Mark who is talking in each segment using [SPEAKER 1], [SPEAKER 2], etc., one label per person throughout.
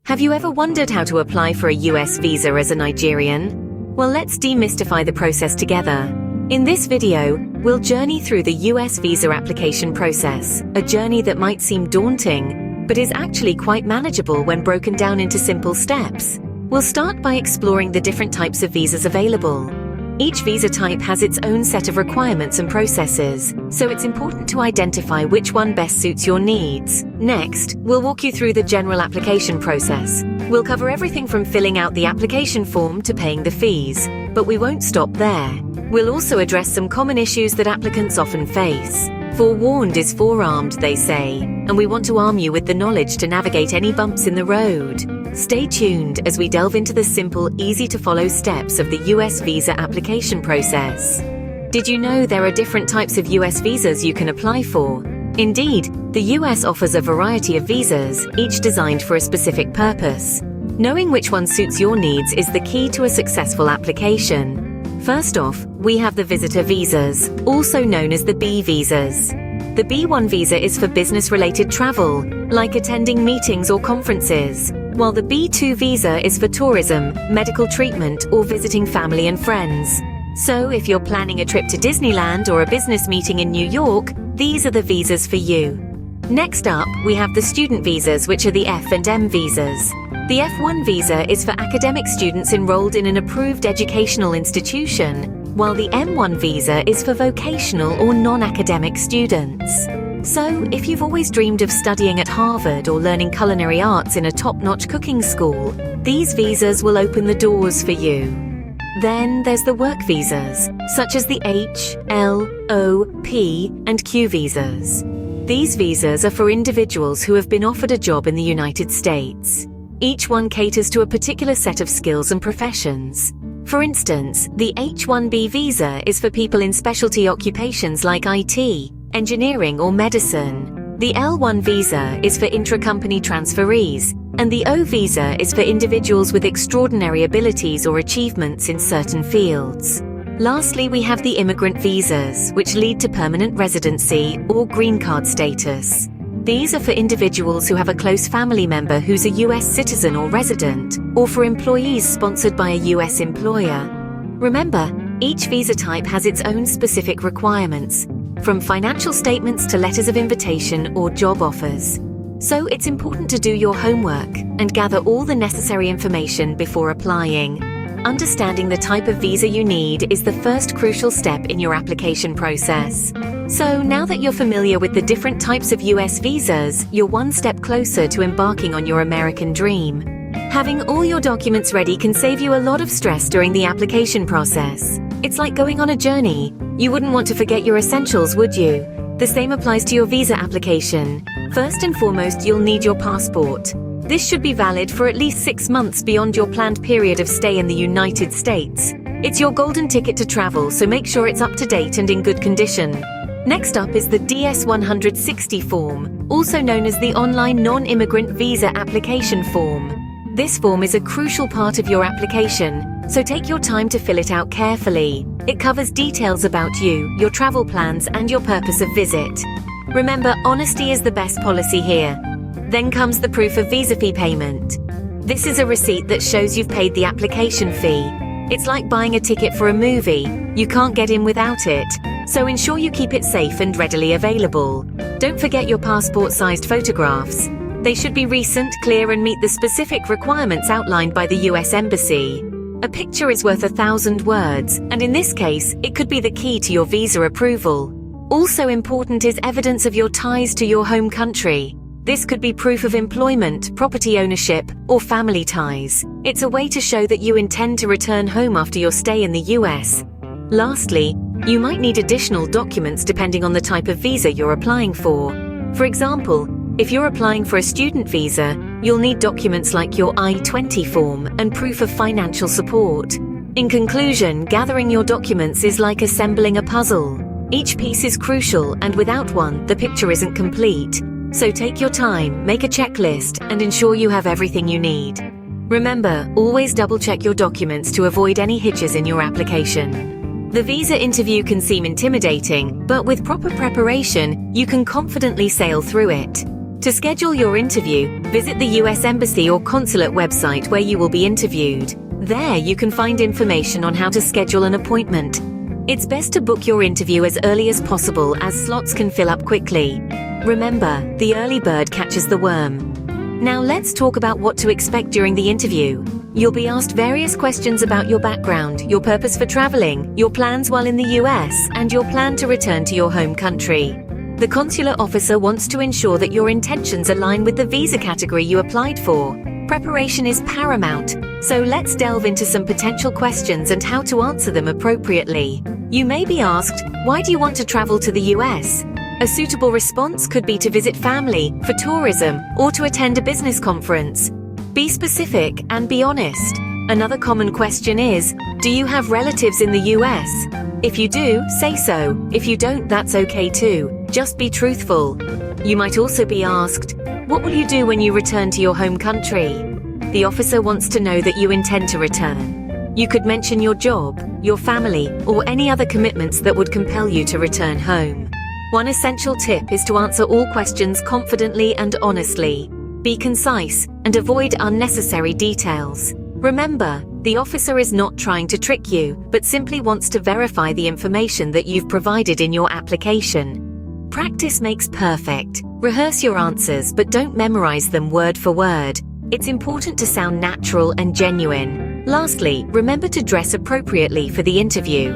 [SPEAKER 1] Have you ever wondered how to apply for a US visa as a Nigerian? Well, let's demystify the process together. In this video, we'll journey through the US visa application process, a journey that might seem daunting, but is actually quite manageable when broken down into simple steps. We'll start by exploring the different types of visas available. Each visa type has its own set of requirements and processes, so it's important to identify which one best suits your needs. Next, we'll walk you through the general application process. We'll cover everything from filling out the application form to paying the fees, but we won't stop there. We'll also address some common issues that applicants often face. Forewarned is forearmed, they say, and we want to arm you with the knowledge to navigate any bumps in the road. Stay tuned as we delve into the simple, easy-to-follow steps of the US visa application process. Did you know there are different types of US visas you can apply for? Indeed, the US offers a variety of visas, each designed for a specific purpose. Knowing which one suits your needs is the key to a successful application. First off, we have the visitor visas, also known as the B visas. The B1 visa is for business-related travel, like attending meetings or conferences, while the B2 visa is for tourism, medical treatment, or visiting family and friends. So, if you're planning a trip to Disneyland or a business meeting in New York, these are the visas for you. Next up, we have the student visas, which are the F and M visas. The F1 visa is for academic students enrolled in an approved educational institution, while the M1 visa is for vocational or non-academic students. So, if you've always dreamed of studying at Harvard or learning culinary arts in a top-notch cooking school, these visas will open the doors for you. Then there's the work visas, such as the H, L, O, P, and Q visas. These visas are for individuals who have been offered a job in the United States. Each one caters to a particular set of skills and professions. For instance, the H-1B visa is for people in specialty occupations like IT, engineering, or medicine. The L-1 visa is for intra-company transferees, and the O visa is for individuals with extraordinary abilities or achievements in certain fields. Lastly, we have the immigrant visas, which lead to permanent residency or green card status. These are for individuals who have a close family member who's a US citizen or resident, or for employees sponsored by a US employer. Remember, each visa type has its own specific requirements, from financial statements to letters of invitation or job offers. So it's important to do your homework and gather all the necessary information before applying. Understanding the type of visa you need is the first crucial step in your application process. So now that you're familiar with the different types of US visas, you're one step closer to embarking on your American dream. Having all your documents ready can save you a lot of stress during the application process. It's like going on a journey. You wouldn't want to forget your essentials, would you? The same applies to your visa application. First and foremost, you'll need your passport. This should be valid for at least 6 months beyond your planned period of stay in the United States. It's your golden ticket to travel, so make sure it's up to date and in good condition. Next up is the DS-160 form, also known as the Online Non-Immigrant Visa Application Form. This form is a crucial part of your application, so take your time to fill it out carefully. It covers details about you, your travel plans, and your purpose of visit. Remember, honesty is the best policy here. Then comes the proof of visa fee payment. This is a receipt that shows you've paid the application fee. It's like buying a ticket for a movie. You can't get in without it, so ensure you keep it safe and readily available. Don't forget your passport-sized photographs. They should be recent, clear, and meet the specific requirements outlined by the US Embassy. A picture is worth 1,000 words, and in this case, it could be the key to your visa approval. Also important is evidence of your ties to your home country. This could be proof of employment, property ownership, or family ties. It's a way to show that you intend to return home after your stay in the US. Lastly, you might need additional documents depending on the type of visa you're applying for. For example, if you're applying for a student visa, you'll need documents like your I-20 form and proof of financial support. In conclusion, gathering your documents is like assembling a puzzle. Each piece is crucial, and without one, the picture isn't complete. So take your time, make a checklist, and ensure you have everything you need. Remember, always double-check your documents to avoid any hitches in your application. The visa interview can seem intimidating, but with proper preparation, you can confidently sail through it. To schedule your interview, visit the US Embassy or Consulate website where you will be interviewed. There you can find information on how to schedule an appointment. It's best to book your interview as early as possible, as slots can fill up quickly. Remember, the early bird catches the worm. Now let's talk about what to expect during the interview. You'll be asked various questions about your background, your purpose for traveling, your plans while in the US, and your plan to return to your home country. The consular officer wants to ensure that your intentions align with the visa category you applied for. Preparation is paramount, so let's delve into some potential questions and how to answer them appropriately. You may be asked, why do you want to travel to the US? A suitable response could be to visit family, for tourism, or to attend a business conference. Be specific and be honest. Another common question is, do you have relatives in the US? If you do, say so. If you don't, that's okay too. Just be truthful. You might also be asked, what will you do when you return to your home country? The officer wants to know that you intend to return. You could mention your job, your family, or any other commitments that would compel you to return home. One essential tip is to answer all questions confidently and honestly. Be concise and avoid unnecessary details. Remember, the officer is not trying to trick you, but simply wants to verify the information that you've provided in your application. Practice makes perfect. Rehearse your answers, but don't memorize them word for word. It's important to sound natural and genuine. Lastly, remember to dress appropriately for the interview.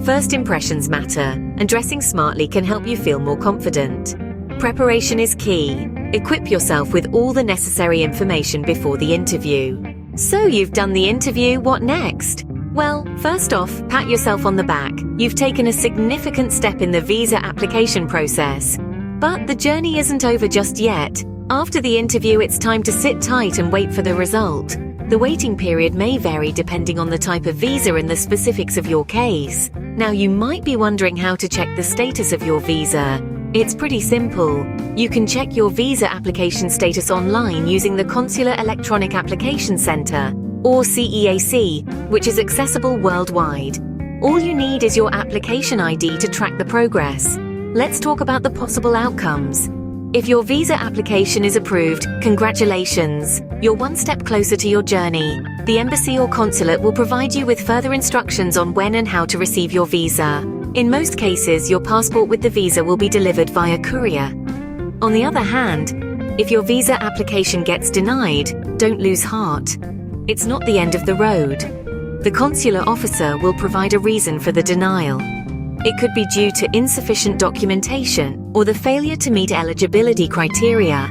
[SPEAKER 1] First impressions matter, and dressing smartly can help you feel more confident. Preparation is key. Equip yourself with all the necessary information before the interview. So you've done the interview, what next? Well, first off, pat yourself on the back. You've taken a significant step in the visa application process. But the journey isn't over just yet. After the interview, it's time to sit tight and wait for the result. The waiting period may vary depending on the type of visa and the specifics of your case. Now you might be wondering how to check the status of your visa. It's pretty simple. You can check your visa application status online using the Consular Electronic Application Center, or CEAC, which is accessible worldwide. All you need is your application ID to track the progress. Let's talk about the possible outcomes. If your visa application is approved, congratulations! You're one step closer to your journey. The embassy or consulate will provide you with further instructions on when and how to receive your visa. In most cases, your passport with the visa will be delivered via courier. On the other hand, if your visa application gets denied, don't lose heart. It's not the end of the road. The consular officer will provide a reason for the denial. It could be due to insufficient documentation or the failure to meet eligibility criteria.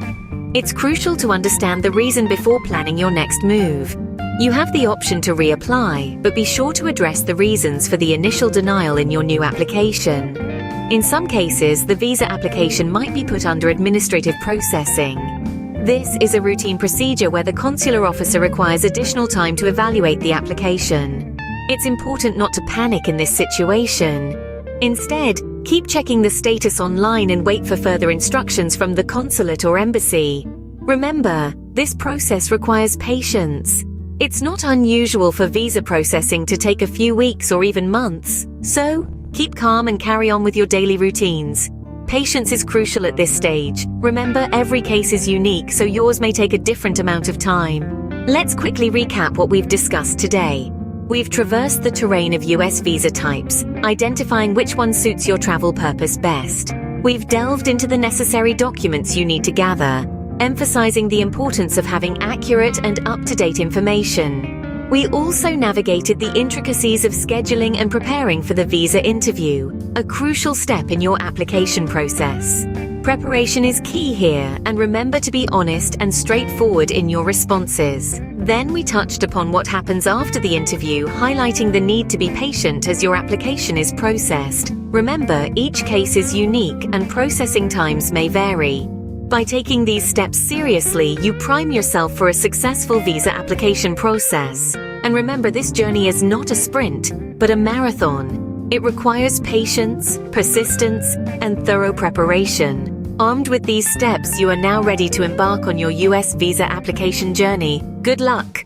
[SPEAKER 1] It's crucial to understand the reason before planning your next move. You have the option to reapply, but be sure to address the reasons for the initial denial in your new application. In some cases, the visa application might be put under administrative processing. This is a routine procedure where the consular officer requires additional time to evaluate the application. It's important not to panic in this situation. Instead, keep checking the status online and wait for further instructions from the consulate or embassy. Remember, this process requires patience. It's not unusual for visa processing to take a few weeks or even months, so keep calm and carry on with your daily routines. Patience is crucial at this stage. Remember, every case is unique, so yours may take a different amount of time. Let's quickly recap what we've discussed today. We've traversed the terrain of US visa types, identifying which one suits your travel purpose best. We've delved into the necessary documents you need to gather, emphasizing the importance of having accurate and up-to-date information. We also navigated the intricacies of scheduling and preparing for the visa interview, a crucial step in your application process. Preparation is key here, and remember to be honest and straightforward in your responses. Then we touched upon what happens after the interview, highlighting the need to be patient as your application is processed. Remember, each case is unique and processing times may vary. By taking these steps seriously, you prime yourself for a successful visa application process. And remember, this journey is not a sprint, but a marathon. It requires patience, persistence, and thorough preparation. Armed with these steps, you are now ready to embark on your US visa application journey. Good luck!